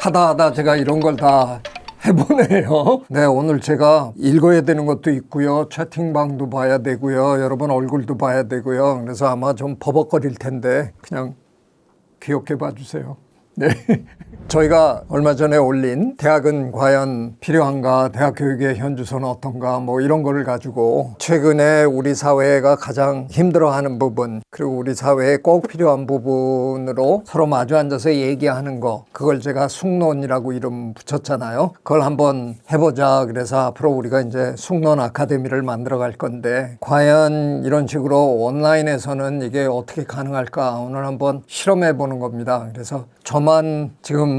하다 제가 이런 걸 다 해보네요. 네, 오늘 제가 읽어야 되는 것도 있고요. 채팅방도 봐야 되고요. 여러분 얼굴도 봐야 되고요. 그래서 아마 좀 버벅거릴 텐데 그냥 귀엽게 봐주세요. 네. 저희가 얼마 전에 올린 대학은 과연 필요한가, 대학 교육의 현주소는 어떤가, 뭐 이런 거를 가지고 최근에 우리 사회가 가장 힘들어하는 부분, 그리고 우리 사회에 꼭 필요한 부분으로 서로 마주 앉아서 얘기하는 거, 그걸 제가 숙론이라고 이름 붙였잖아요. 그걸 한번 해보자. 그래서 앞으로 우리가 이제 숙론 아카데미를 만들어 갈 건데, 과연 이런 식으로 온라인에서는 이게 어떻게 가능할까, 오늘 한번 실험해 보는 겁니다. 그래서 저만 지금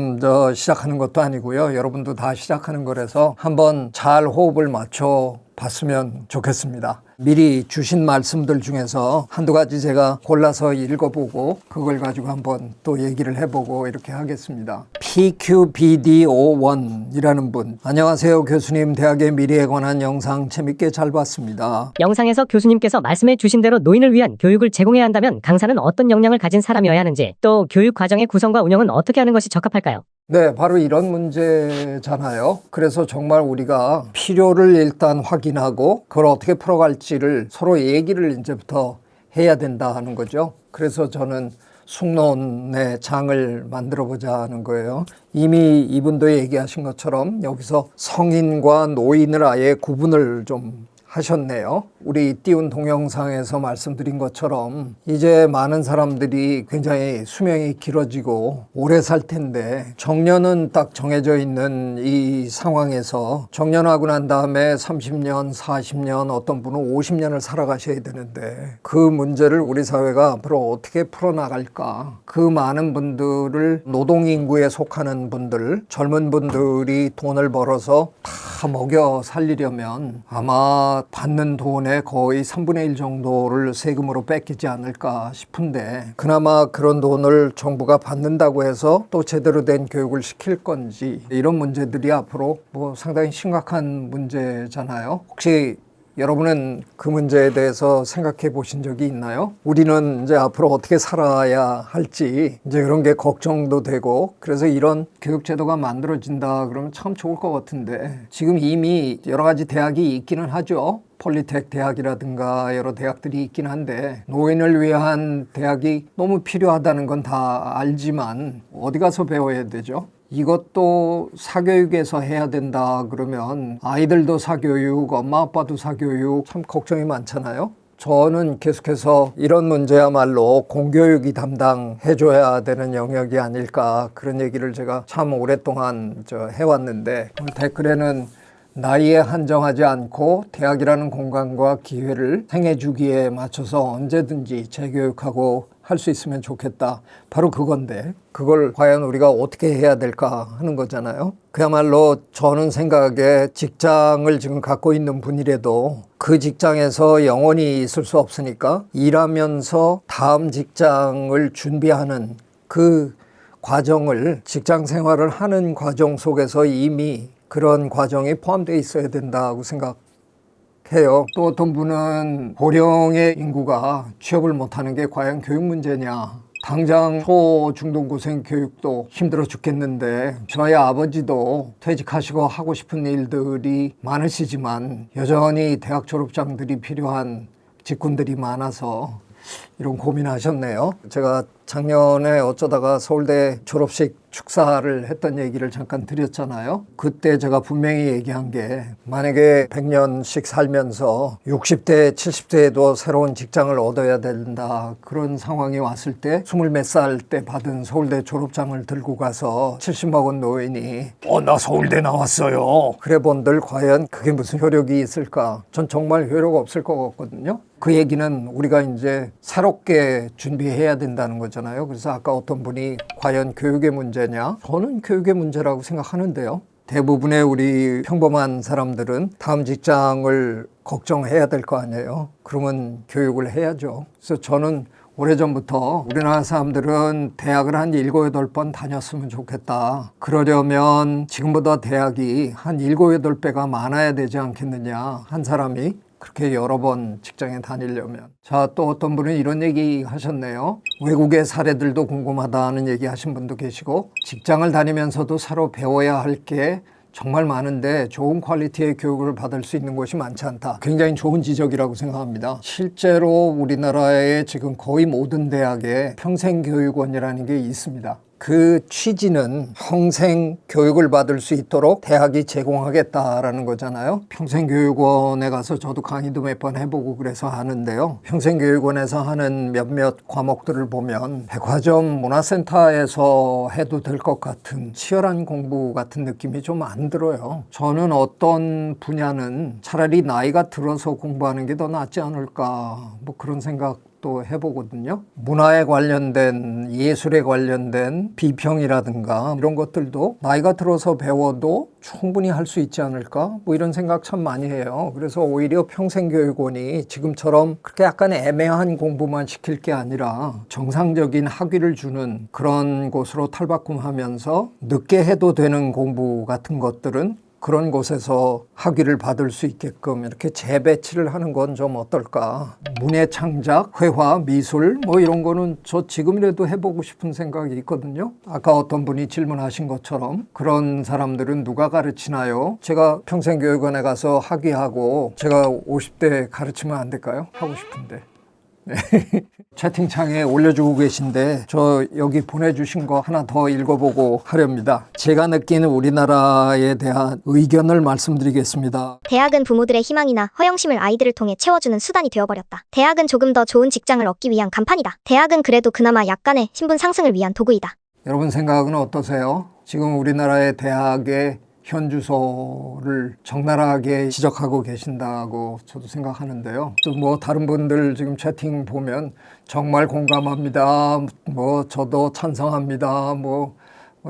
시작하는 것도 아니고요. 여러분도 다 시작하는 거라서 한번 잘 호흡을 맞춰 봤으면 좋겠습니다. 미리 주신 말씀들 중에서 한두 가지 제가 골라서 읽어보고 그걸 가지고 한번 또 얘기를 해보고 이렇게 하겠습니다. PQBD51이라는 분. 안녕하세요 교수님. 대학의 미래에 관한 영상 재밌게 잘 봤습니다. 영상에서 교수님께서 말씀해 주신 대로 노인을 위한 교육을 제공해야 한다면 강사는 어떤 역량을 가진 사람이어야 하는지, 또 교육 과정의 구성과 운영은 어떻게 하는 것이 적합할까요? 네, 바로 이런 문제잖아요. 그래서 정말 우리가 필요를 일단 확인하고 그걸 어떻게 풀어갈지를 서로 얘기를 이제부터 해야 된다 하는 거죠. 그래서 저는 숙론의 장을 만들어 보자 하는 거예요. 이미 이분도 얘기하신 것처럼 여기서 성인과 노인을 아예 구분을 좀 하셨네요. 우리 띄운 동영상에서 말씀드린 것처럼 이제 많은 사람들이 굉장히 수명이 길어지고 오래 살 텐데, 정년은 딱 정해져 있는 이 상황에서 정년하고 난 다음에 30년, 40년, 어떤 분은 50년을 살아가셔야 되는데, 그 문제를 우리 사회가 앞으로 어떻게 풀어나갈까. 그 많은 분들을, 노동인구에 속하는 분들, 젊은 분들이 돈을 벌어서 다 먹여 살리려면 아마 받는 돈의 거의 3분의 1 정도를 세금으로 뺏기지 않을까 싶은데, 그나마 그런 돈을 정부가 받는다고 해서 또 제대로 된 교육을 시킬 건지, 이런 문제들이 앞으로 뭐 상당히 심각한 문제잖아요. 혹시 여러분은 그 문제에 대해서 생각해 보신 적이 있나요? 우리는 이제 앞으로 어떻게 살아야 할지 이제 그런 게 걱정도 되고, 그래서 이런 교육제도가 만들어진다 그러면 참 좋을 것 같은데, 지금 이미 여러 가지 대학이 있기는 하죠. 폴리텍 대학이라든가 여러 대학들이 있긴 한데, 노인을 위한 대학이 너무 필요하다는 건 다 알지만 어디 가서 배워야 되죠? 이것도 사교육에서 해야 된다 그러면 아이들도 사교육, 엄마 아빠도 사교육, 참 걱정이 많잖아요. 저는 계속해서 이런 문제야말로 공교육이 담당해줘야 되는 영역이 아닐까, 그런 얘기를 제가 참 오랫동안 해왔는데, 댓글에는 나이에 한정하지 않고 대학이라는 공간과 기회를 생애 주기에 맞춰서 언제든지 재교육하고 할 수 있으면 좋겠다. 바로 그건데, 그걸 과연 우리가 어떻게 해야 될까 하는 거잖아요. 그야말로 저는 생각에 직장을 지금 갖고 있는 분이라도 그 직장에서 영원히 있을 수 없으니까 일하면서 다음 직장을 준비하는 그 과정을, 직장 생활을 하는 과정 속에서 이미 그런 과정이 포함되어 있어야 된다고 생각해요. 또 어떤 분은 고령의 인구가 취업을 못하는 게 과연 교육 문제냐. 당장 초중등고생 교육도 힘들어 죽겠는데, 저희 아버지도 퇴직하시고 하고 싶은 일들이 많으시지만 여전히 대학 졸업장들이 필요한 직군들이 많아서 이런 고민하셨네요. 제가 작년에 어쩌다가 서울대 졸업식 축사를 했던 얘기를 잠깐 드렸잖아요. 그때 제가 분명히 얘기한 게, 만약에 100년씩 살면서 60대, 70대에도 새로운 직장을 얻어야 된다, 그런 상황이 왔을 때 20몇 살 때 받은 서울대 졸업장을 들고 가서 70 먹은 노인이 나 서울대 나왔어요, 그래 본들 과연 그게 무슨 효력이 있을까? 전 정말 효력 없을 것 같거든요. 그 얘기는 우리가 이제 새롭게 준비해야 된다는 거잖아요. 그래서 아까 어떤 분이 과연 교육의 문제냐? 저는 교육의 문제라고 생각하는데요. 대부분의 우리 평범한 사람들은 다음 직장을 걱정해야 될 거 아니에요. 그러면 교육을 해야죠. 그래서 저는 오래전부터 우리나라 사람들은 대학을 한 7, 8번 다녔으면 좋겠다. 그러려면 지금보다 대학이 한 7, 8배가 많아야 되지 않겠느냐, 한 사람이. 그렇게 여러 번 직장에 다니려면. 자, 또 어떤 분은 이런 얘기 하셨네요. 외국의 사례들도 궁금하다는 얘기 하신 분도 계시고, 직장을 다니면서도 새로 배워야 할 게 정말 많은데 좋은 퀄리티의 교육을 받을 수 있는 곳이 많지 않다. 굉장히 좋은 지적이라고 생각합니다. 실제로 우리나라의 지금 거의 모든 대학에 평생교육원이라는 게 있습니다. 그 취지는 평생 교육을 받을 수 있도록 대학이 제공하겠다라는 거잖아요. 평생교육원에 가서 저도 강의도 몇 번 해보고 그래서 하는데요. 평생교육원에서 하는 몇몇 과목들을 보면 백화점 문화센터에서 해도 될 것 같은 치열한 공부 같은 느낌이 좀 안 들어요. 저는 어떤 분야는 차라리 나이가 들어서 공부하는 게 더 낫지 않을까, 뭐 그런 생각 또 해보거든요. 문화에 관련된, 예술에 관련된 비평이라든가 이런 것들도 나이가 들어서 배워도 충분히 할 수 있지 않을까, 뭐 이런 생각 참 많이 해요. 그래서 오히려 평생교육원이 지금처럼 그렇게 약간 애매한 공부만 시킬 게 아니라 정상적인 학위를 주는 그런 곳으로 탈바꿈하면서 늦게 해도 되는 공부 같은 것들은 그런 곳에서 학위를 받을 수 있게끔 이렇게 재배치를 하는 건 좀 어떨까. 문예 창작, 회화, 미술 뭐 이런 거는 저 지금이라도 해보고 싶은 생각이 있거든요. 아까 어떤 분이 질문하신 것처럼 그런 사람들은 누가 가르치나요? 제가 평생교육원에 가서 학위하고 제가 50대 가르치면 안 될까요? 하고 싶은데. 네. 채팅창에 올려주고 계신데 저 여기 보내주신 거 하나 더 읽어보고 하렵니다. 제가 느끼는 우리나라에 대한 의견을 말씀드리겠습니다. 대학은 부모들의 희망이나 허영심을 아이들을 통해 채워주는 수단이 되어버렸다. 대학은 조금 더 좋은 직장을 얻기 위한 간판이다. 대학은 그래도 그나마 약간의 신분 상승을 위한 도구이다. 여러분 생각은 어떠세요? 지금 우리나라의 대학의 현 주소를 적나라하게 지적하고 계신다고 저도 생각하는데요. 또 뭐 다른 분들 지금 채팅 보면 정말 공감합니다. 뭐 저도 찬성합니다. 뭐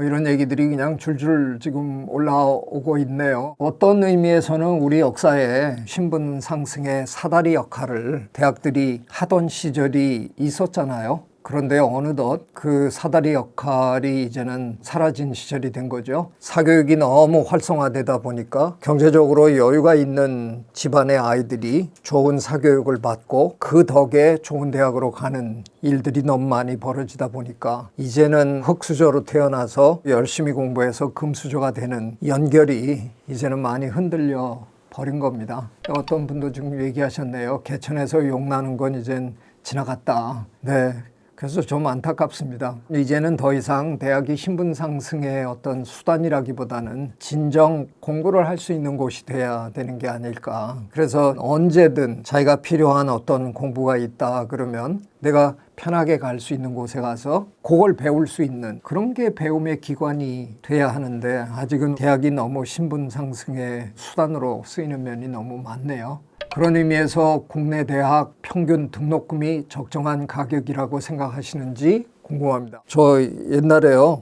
이런 얘기들이 그냥 줄줄 지금 올라오고 있네요. 어떤 의미에서는 우리 역사에 신분 상승의 사다리 역할을 대학들이 하던 시절이 있었잖아요. 그런데 어느덧 그 사다리 역할이 이제는 사라진 시절이 된 거죠. 사교육이 너무 활성화되다 보니까 경제적으로 여유가 있는 집안의 아이들이 좋은 사교육을 받고 그 덕에 좋은 대학으로 가는 일들이 너무 많이 벌어지다 보니까 이제는 흙수저로 태어나서 열심히 공부해서 금수저가 되는 연결이 이제는 많이 흔들려 버린 겁니다. 어떤 분도 지금 얘기하셨네요. 개천에서 욕나는 건 이젠 지나갔다. 네. 그래서 좀 안타깝습니다. 이제는 더 이상 대학이 신분 상승의 어떤 수단이라기보다는 진정 공부를 할 수 있는 곳이 돼야 되는 게 아닐까. 그래서 언제든 자기가 필요한 어떤 공부가 있다 그러면 내가 편하게 갈 수 있는 곳에 가서 그걸 배울 수 있는 그런 게 배움의 기관이 돼야 하는데 아직은 대학이 너무 신분 상승의 수단으로 쓰이는 면이 너무 많네요. 그런 의미에서 국내 대학 평균 등록금이 적정한 가격이라고 생각하시는지 궁금합니다. 저 옛날에요.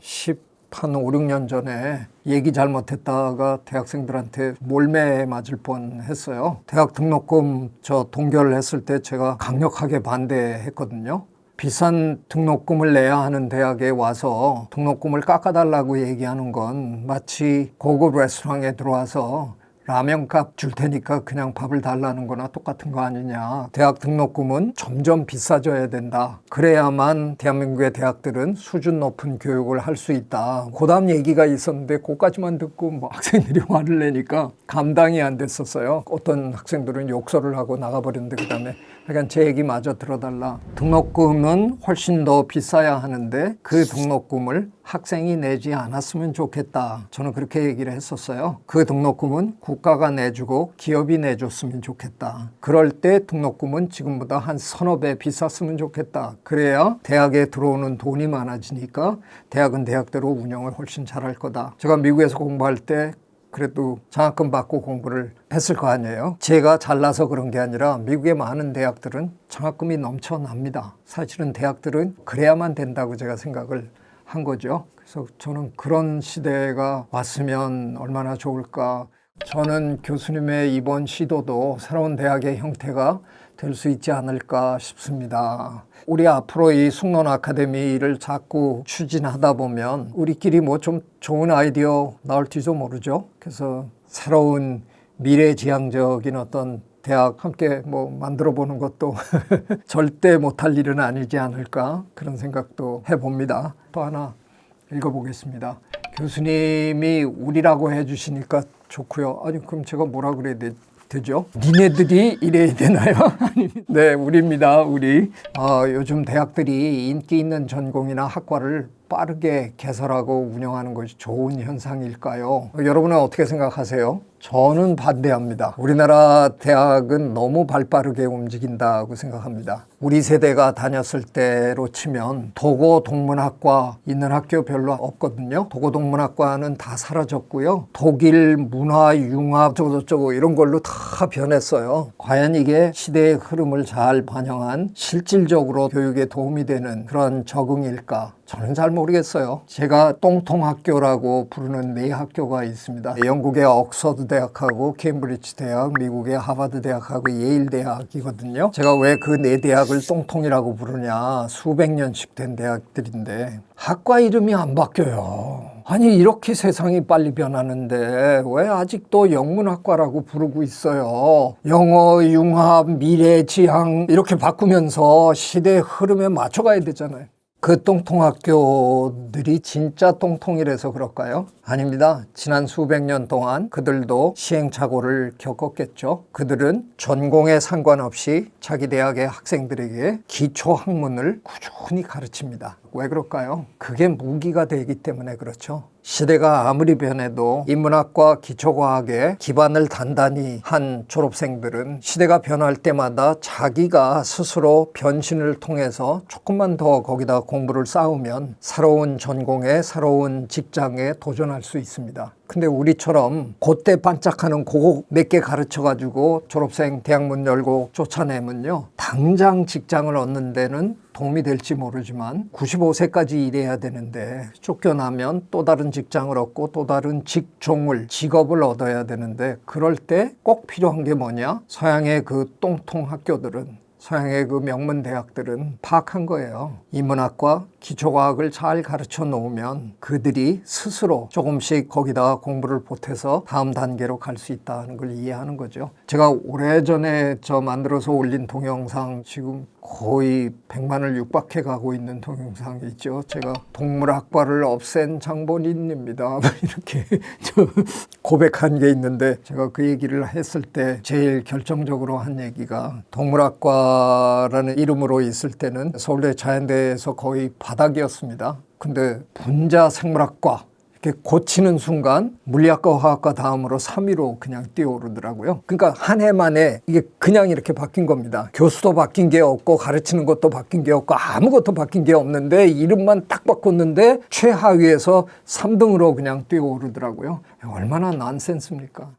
5, 6년 전에 얘기 잘못했다가 대학생들한테 몰매 맞을 뻔했어요. 대학 등록금 저 동결했을 때 제가 강력하게 반대했거든요. 비싼 등록금을 내야 하는 대학에 와서 등록금을 깎아달라고 얘기하는 건 마치 고급 레스토랑에 들어와서 라면값 줄 테니까 그냥 밥을 달라는 거나 똑같은 거 아니냐. 대학 등록금은 점점 비싸져야 된다. 그래야만 대한민국의 대학들은 수준 높은 교육을 할 수 있다. 그 다음 얘기가 있었는데 그까지만 듣고 뭐 학생들이 화를 내니까 감당이 안 됐었어요. 어떤 학생들은 욕설을 하고 나가버렸는데 그 다음에 그러니까 제 얘기 마저 들어달라. 등록금은 훨씬 더 비싸야 하는데 그 등록금을 학생이 내지 않았으면 좋겠다. 저는 그렇게 얘기를 했었어요. 그 등록금은 국가가 내주고 기업이 내줬으면 좋겠다. 그럴 때 등록금은 지금보다 한 서너 배 비쌌으면 좋겠다. 그래야 대학에 들어오는 돈이 많아지니까 대학은 대학대로 운영을 훨씬 잘할 거다. 제가 미국에서 공부할 때 그래도 장학금 받고 공부를 했을 거 아니에요. 제가 잘나서 그런 게 아니라 미국의 많은 대학들은 장학금이 넘쳐납니다. 사실은 대학들은 그래야만 된다고 제가 생각을 한 거죠. 그래서 저는 그런 시대가 왔으면 얼마나 좋을까. 저는 교수님의 이번 시도도 새로운 대학의 형태가 될 수 있지 않을까 싶습니다. 우리 앞으로 이 숭론 아카데미를 자꾸 추진하다 보면 우리끼리 뭐 좀 좋은 아이디어 나올지도 모르죠. 그래서 새로운 미래지향적인 어떤 대학 함께 뭐 만들어 보는 것도 절대 못할 일은 아니지 않을까 그런 생각도 해봅니다. 또 하나 읽어보겠습니다. 교수님이 우리라고 해주시니까 좋고요. 아니 그럼 제가 뭐라 그래야 되죠? 니네들이 이래야 되나요? 네, 우리입니다. 우리. 요즘 대학들이 인기 있는 전공이나 학과를 빠르게 개설하고 운영하는 것이 좋은 현상일까요? 여러분은 어떻게 생각하세요? 저는 반대합니다. 우리나라 대학은 너무 발빠르게 움직인다고 생각합니다. 우리 세대가 다녔을 때로 치면 도고동문학과 있는 학교 별로 없거든요. 도고동문학과는 다 사라졌고요. 독일 문화, 융합, 저쩌고 이런 걸로 다 변했어요. 과연 이게 시대의 흐름을 잘 반영한 실질적으로 교육에 도움이 되는 그런 적응일까? 저는 잘 모르겠어요. 제가 똥통학교라고 부르는 네 학교가 있습니다. 영국의 옥스퍼드 대학하고 케임브리지 대학, 미국의 하버드 대학하고 예일 대학이거든요. 제가 왜 그 네 대학을 똥통이라고 부르냐, 수백 년씩 된 대학들인데 학과 이름이 안 바뀌어요. 아니 이렇게 세상이 빨리 변하는데 왜 아직도 영문학과라고 부르고 있어요. 영어, 융합, 미래, 지향 이렇게 바꾸면서 시대의 흐름에 맞춰가야 되잖아요. 그 똥통학교들이 진짜 똥통이라서 그럴까요? 아닙니다. 지난 수백 년 동안 그들도 시행착오를 겪었겠죠. 그들은 전공에 상관없이 자기 대학의 학생들에게 기초학문을 꾸준히 가르칩니다. 왜 그럴까요? 그게 무기가 되기 때문에 그렇죠. 시대가 아무리 변해도 인문학과 기초과학에 기반을 단단히 한 졸업생들은 시대가 변할 때마다 자기가 스스로 변신을 통해서 조금만 더 거기다 공부를 쌓으면 새로운 전공에 새로운 직장에 도전할 수 있습니다. 근데 우리처럼 그때 반짝하는 그거 몇 개 가르쳐가지고 졸업생 대학 문 열고 쫓아내면요. 당장 직장을 얻는 데는 도움이 될지 모르지만 95세까지 일해야 되는데 쫓겨나면 또 다른 직장을 얻고 또 다른 직종을, 직업을 얻어야 되는데 그럴 때 꼭 필요한 게 뭐냐? 서양의 그 똥통 학교들은 서양의 그 명문 대학들은 파악한 거예요. 인문학과 기초과학을 잘 가르쳐 놓으면 그들이 스스로 조금씩 거기다 공부를 보태서 다음 단계로 갈 수 있다는 걸 이해하는 거죠. 제가 오래전에 만들어서 올린 동영상 지금 거의 100만을 육박해 가고 있는 동영상이 있죠. 제가 동물학과를 없앤 장본인입니다. 이렇게 고백한 게 있는데 제가 그 얘기를 했을 때 제일 결정적으로 한 얘기가 동물학과라는 이름으로 있을 때는 서울대 자연대에서 거의 바닥이었습니다. 근데 분자 생물학과 이렇게 고치는 순간 물리학과, 화학과 다음으로 3위로 그냥 뛰어오르더라고요. 그러니까 한 해 만에 이게 그냥 이렇게 바뀐 겁니다. 교수도 바뀐 게 없고 가르치는 것도 바뀐 게 없고 아무것도 바뀐 게 없는데 이름만 딱 바꿨는데 최하위에서 3등으로 그냥 뛰어오르더라고요. 얼마나 난센스입니까?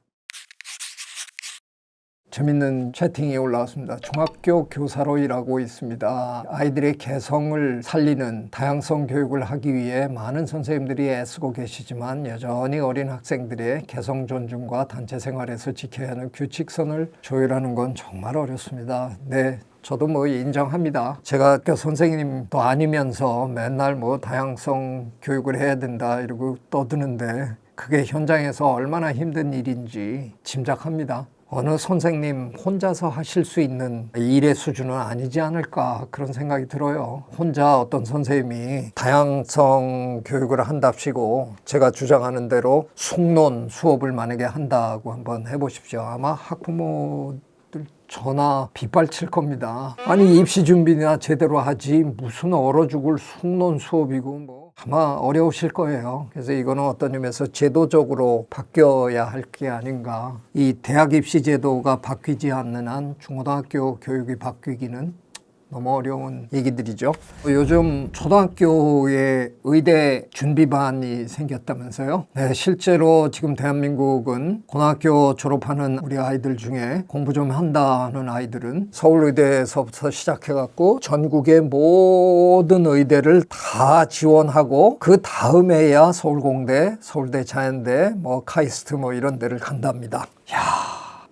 재밌는 채팅이 올라왔습니다. 중학교 교사로 일하고 있습니다. 아이들의 개성을 살리는 다양성 교육을 하기 위해 많은 선생님들이 애쓰고 계시지만 여전히 어린 학생들의 개성 존중과 단체 생활에서 지켜야 하는 규칙선을 조율하는 건 정말 어렵습니다. 네. 저도 인정합니다. 제가 학교 선생님도 아니면서 맨날 다양성 교육을 해야 된다 이러고 떠드는데 그게 현장에서 얼마나 힘든 일인지 짐작합니다. 어느 선생님 혼자서 하실 수 있는 일의 수준은 아니지 않을까 그런 생각이 들어요. 혼자 어떤 선생님이 다양성 교육을 한답시고 제가 주장하는 대로 숙론 수업을 만약에 한다고 한번 해보십시오. 아마 학부모들 전화 빗발칠 겁니다. 아니 입시 준비나 제대로 하지 무슨 얼어 죽을 숙론 수업이고 아마 어려우실 거예요. 그래서 이거는 어떤 의미에서 제도적으로 바뀌어야 할 게 아닌가. 이 대학 입시 제도가 바뀌지 않는 한 중고등학교 교육이 바뀌기는 너무 어려운 얘기들이죠. 요즘 초등학교에 의대 준비반이 생겼다면서요. 네, 실제로 지금 대한민국은 고등학교 졸업하는 우리 아이들 중에 공부 좀 한다는 아이들은 서울의대에서부터 시작해갖고 전국의 모든 의대를 다 지원하고 그 다음에야 서울공대, 서울대 자연대, 카이스트 이런 데를 간답니다. 이야,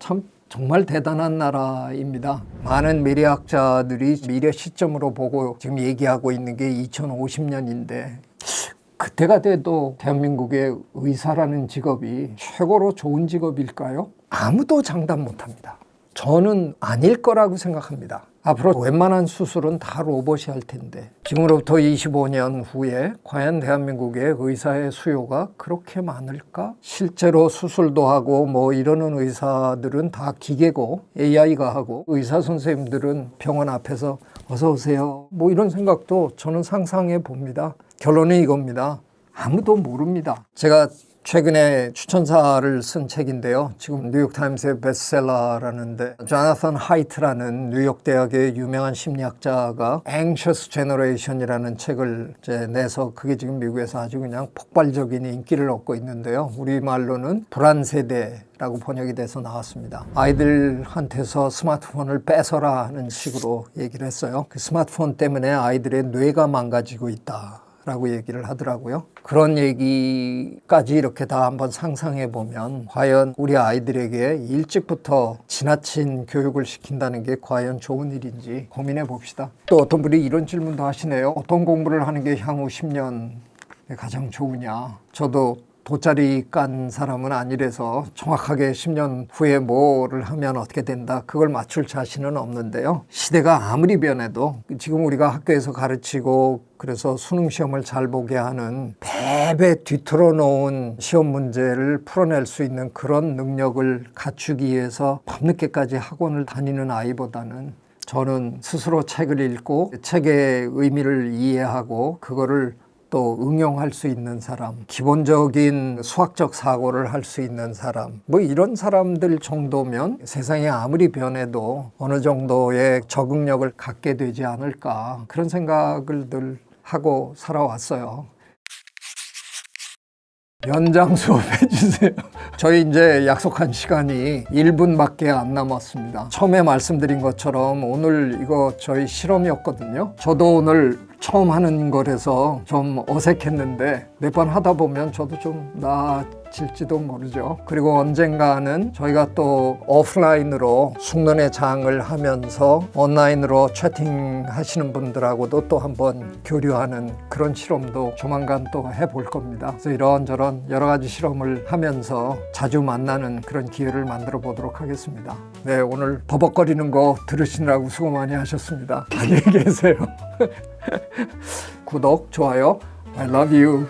참 정말 대단한 나라입니다. 많은 미래학자들이 미래 시점으로 보고 지금 얘기하고 있는 게 2050년인데 그때가 돼도 대한민국의 의사라는 직업이 최고로 좋은 직업일까요? 아무도 장담 못합니다. 저는 아닐 거라고 생각합니다. 앞으로 웬만한 수술은 다 로봇이 할 텐데 지금으로부터 25년 후에 과연 대한민국의 의사의 수요가 그렇게 많을까? 실제로 수술도 하고 뭐 이러는 의사들은 다 기계고 AI가 하고 의사 선생님들은 병원 앞에서 어서 오세요 뭐 이런 생각도 저는 상상해 봅니다. 결론은 이겁니다. 아무도 모릅니다. 제가 최근에 추천사를 쓴 책인데요. 지금 뉴욕타임스의 베스트셀러라는데 조나선 하이트라는 뉴욕 대학의 유명한 심리학자가 Anxious Generation이라는 책을 이제 내서 그게 지금 미국에서 아주 그냥 폭발적인 인기를 얻고 있는데요. 우리말로는 불안 세대라고 번역이 돼서 나왔습니다. 아이들한테서 스마트폰을 뺏어라 하는 식으로 얘기를 했어요. 그 스마트폰 때문에 아이들의 뇌가 망가지고 있다. 라고 얘기를 하더라고요. 그런 얘기까지 이렇게 다 한번 상상해 보면 과연 우리 아이들에게 일찍부터 지나친 교육을 시킨다는 게 과연 좋은 일인지 고민해 봅시다. 또 어떤 분이 이런 질문도 하시네요. 어떤 공부를 하는 게 향후 10년에 가장 좋으냐. 저도 돗자리 깐 사람은 아니라서 정확하게 10년 후에 뭐를 하면 어떻게 된다 그걸 맞출 자신은 없는데요. 시대가 아무리 변해도 지금 우리가 학교에서 가르치고 그래서 수능 시험을 잘 보게 하는 배배 뒤틀어 놓은 시험 문제를 풀어낼 수 있는 그런 능력을 갖추기 위해서 밤늦게까지 학원을 다니는 아이보다는 저는 스스로 책을 읽고 책의 의미를 이해하고 그거를 또 응용할 수 있는 사람, 기본적인 수학적 사고를 할 수 있는 사람, 뭐 이런 사람들 정도면 세상이 아무리 변해도 어느 정도의 적응력을 갖게 되지 않을까 그런 생각을 늘 하고 살아왔어요. 연장 수업해 주세요. 저희 이제 약속한 시간이 1분밖에 안 남았습니다. 처음에 말씀드린 것처럼 오늘 이거 저희 실험이었거든요. 저도 오늘 처음 하는 거라서 좀 어색했는데 몇 번 하다 보면 저도 좀 나아질지도 모르죠. 그리고 언젠가는 저희가 또 오프라인으로 숙련의 장을 하면서 온라인으로 채팅 하시는 분들하고도 또 한번 교류하는 그런 실험도 조만간 또 해볼 겁니다. 그래서 이런저런 여러 가지 실험을 하면서 자주 만나는 그런 기회를 만들어 보도록 하겠습니다. 네, 오늘 버벅거리는 거 들으시느라고 수고 많이 하셨습니다. 안녕히 계세요. 구독, 좋아요. I love you.